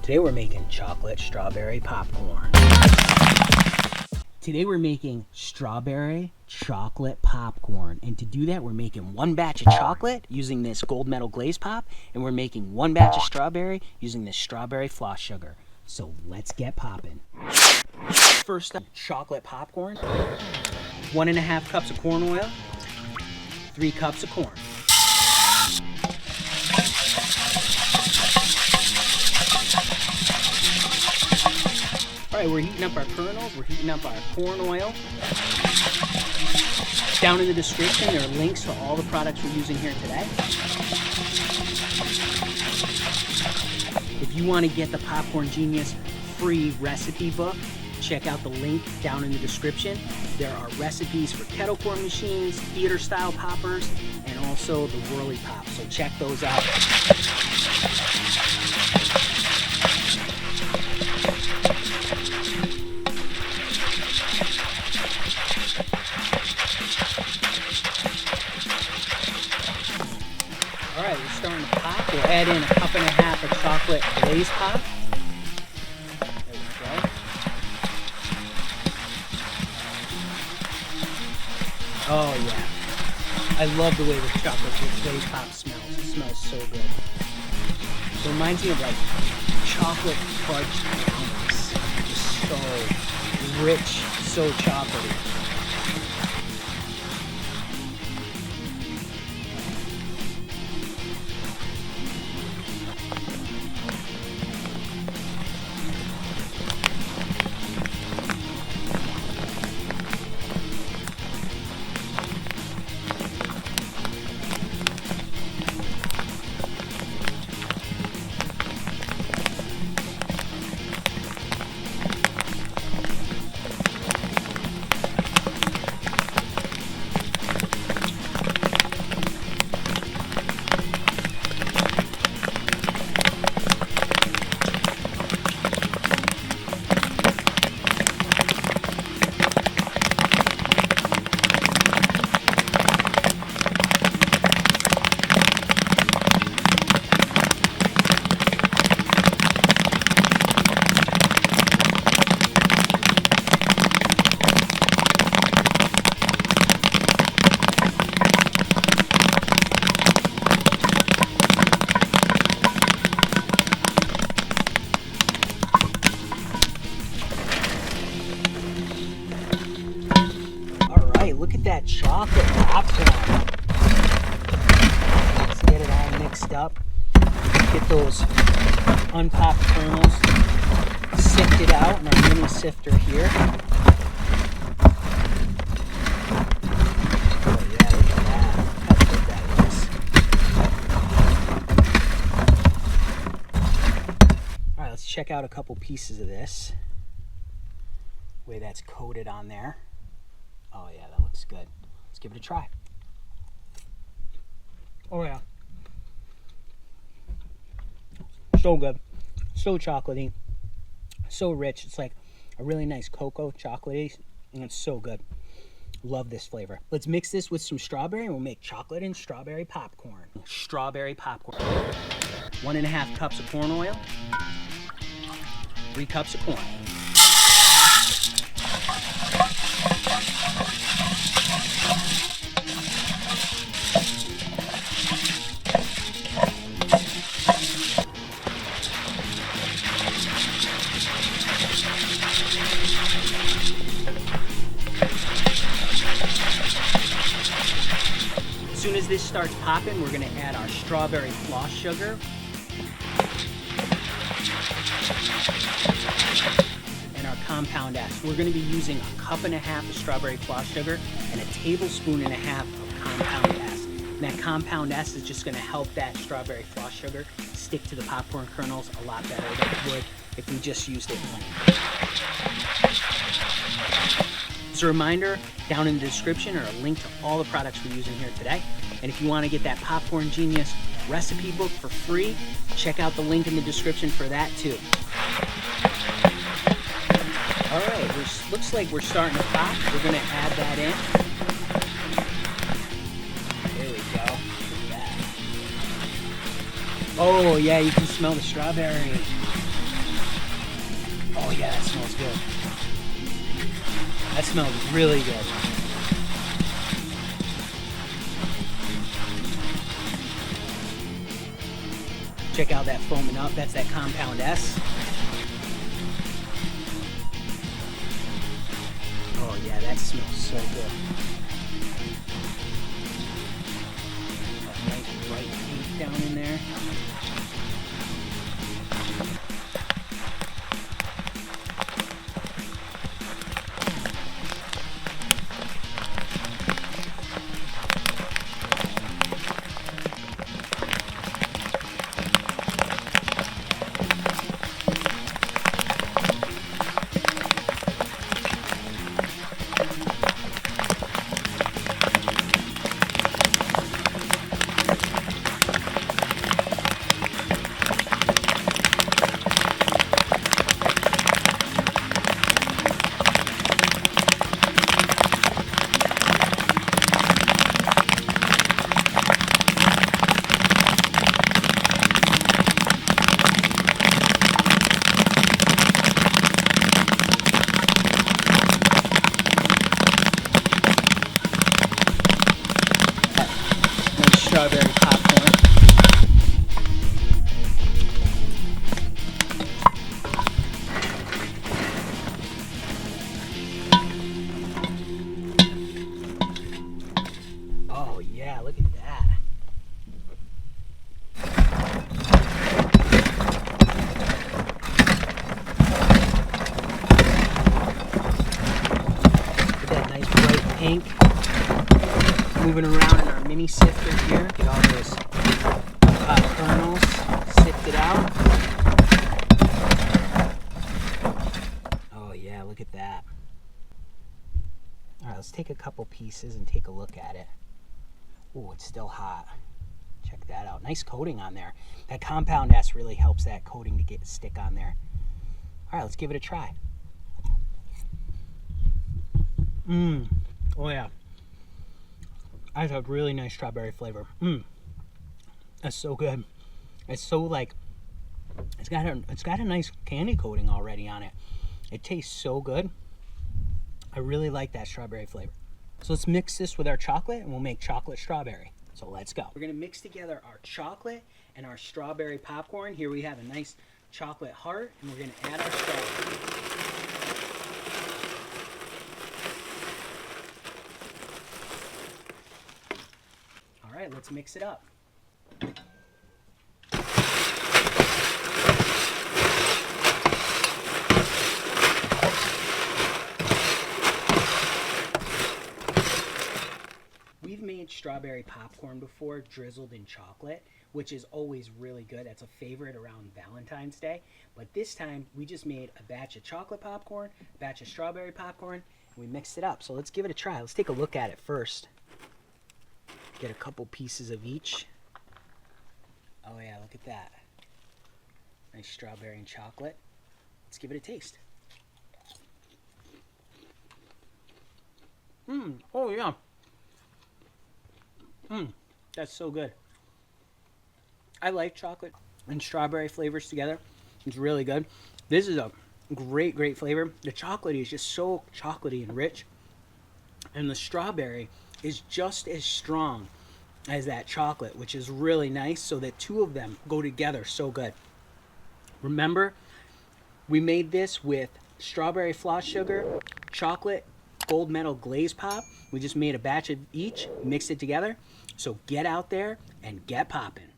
Today we're making chocolate strawberry popcorn. Today we're making strawberry chocolate popcorn. And to do that, we're making one batch of chocolate using this gold medal glaze pop, and we're making one batch of strawberry using this strawberry floss sugar. So let's get popping. First up, chocolate popcorn. 1.5 cups of corn oil. 3 cups of corn. All right, we're heating up our kernels, we're heating up our corn oil. Down in the description, there are links to all the products we're using here today. If you want to get the Popcorn Genius free recipe book, check out the link down in the description. There are recipes for kettle corn machines, theater style poppers, and also the whirly pop, so check those out. All right, we're starting to pop. We'll add in 1.5 cups of chocolate glaze pop. There we go. Oh yeah, I love the way the chocolate glaze pop smells. It smells so good. It reminds me of like chocolate fudge brownies. Just so rich, so chocolatey. Look at that chocolate popcorn. Let's get it all mixed up. Get those unpopped kernels sifted out in our mini sifter here. Oh yeah, look at that. How good that is. All right, let's check out a couple pieces of this. The way that's coated on there. Oh yeah, that looks good. Let's give it a try. Oh yeah. So good. So chocolatey. So rich. It's like a really nice cocoa chocolatey, and it's so good. Love this flavor. Let's mix this with some strawberry and we'll make chocolate and strawberry popcorn. Strawberry popcorn. 1.5 cups of corn oil. 3 cups of corn. As soon as this starts popping, we're going to add our strawberry floss sugar. And our compound S. We're going to be using 1.5 cups of strawberry floss sugar and 1.5 tablespoons of compound S. And that compound S is just going to help that strawberry floss sugar stick to the popcorn kernels a lot better than it would if we just used it plain. As a reminder, down in the description are a link to all the products we're using here today. And if you want to get that Popcorn Genius recipe book for free, check out the link in the description for that too. All right, looks like we're starting to pop. We're going to add that in. There we go. Look at that. Oh yeah, you can smell the strawberry. smells really good. Check out that foaming up. That's that compound S. Oh yeah, that smells so good. That nice bright pink down in there. Strawberry popcorn. Oh yeah, look at that. Look at that nice bright pink. Moving around in our mini sifter here, get all those kernels sifted out. Oh yeah, look at that. All right, let's take a couple pieces and take a look at it. Oh, it's still hot. Check that out. Nice coating on there. That compound S really helps that coating to stick on there. All right, let's give it a try. Oh yeah. I have really nice strawberry flavor. That's so good. It's so like, it's got a nice candy coating already on it. It tastes so good. I really like that strawberry flavor. So let's mix this with our chocolate and we'll make chocolate strawberry. So let's go. We're gonna mix together our chocolate and our strawberry popcorn. Here we have a nice chocolate heart and we're gonna add our strawberry. All right, let's mix it up. We've made strawberry popcorn before, drizzled in chocolate, which is always really good. That's a favorite around Valentine's Day. But this time, we just made a batch of chocolate popcorn, a batch of strawberry popcorn, and we mixed it up. So let's give it a try. Let's take a look at it first. Get a couple pieces of each. Oh yeah, look at that. Nice strawberry and chocolate. Let's give it a taste. Oh yeah. That's so good. I like chocolate and strawberry flavors together. It's really good. This is a great flavor. The chocolate is just so chocolatey and rich. And the strawberry is just as strong as that chocolate, which is really nice. So the two of them go together so good. Remember, we made this with strawberry floss sugar, chocolate, gold medal glaze pop. We just made a batch of each, mixed it together. So get out there and get popping.